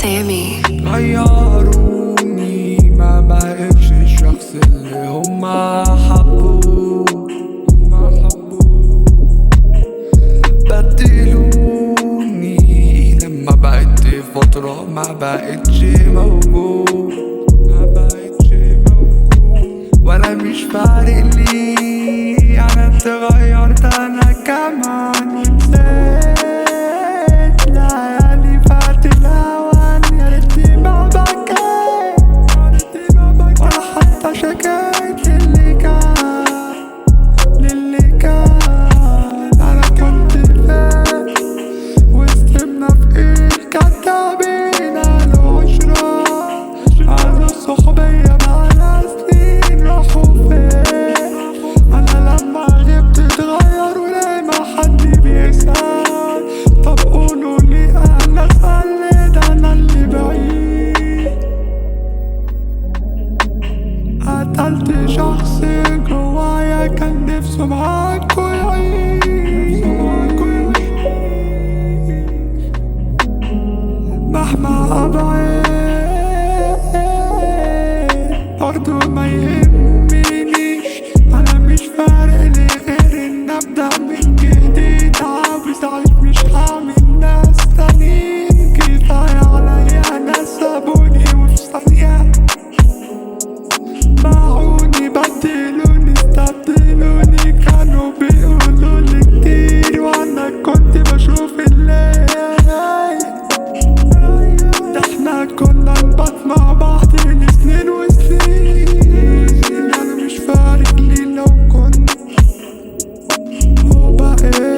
سامي. غيروني ما بقتش الشخص اللي هما حبوه. بدلوني لما بقيت فترة ما بقتش موجود. ولا مش فارق لي، انا اتغيرت انا كمان ونسيت ليالي فات الاوان. يا ريتني ما بكيت ولا حتى شكيت للي كان انا كنت فين وسطنا في ايه كدابين. قالوا عشرة قالوا صحوبية معنا سنين راحوا فين. انا لما غبت اتغير وليه ما حد بيسأل. طب قولولي انا صليت انا اللي بعيد. قتلت شخص جوايا كان نفسه معاكوا يعيش. مهما ابعد برضو ما يهمنيش. انا مش فارق لي غير ان ابدا من جديد. عاوز اعيش مش هعمل ناس تانيين. كفاية عليا ناس سابوني وفي ثانية باعوني بدلوني استبدلوني. كانوا بيقولولي كتير وانا كنت بشوف الليل. ده احنا كنا نبات مع بعض لسنين وسنين. انا مش فارق لي لو كنت وبقيت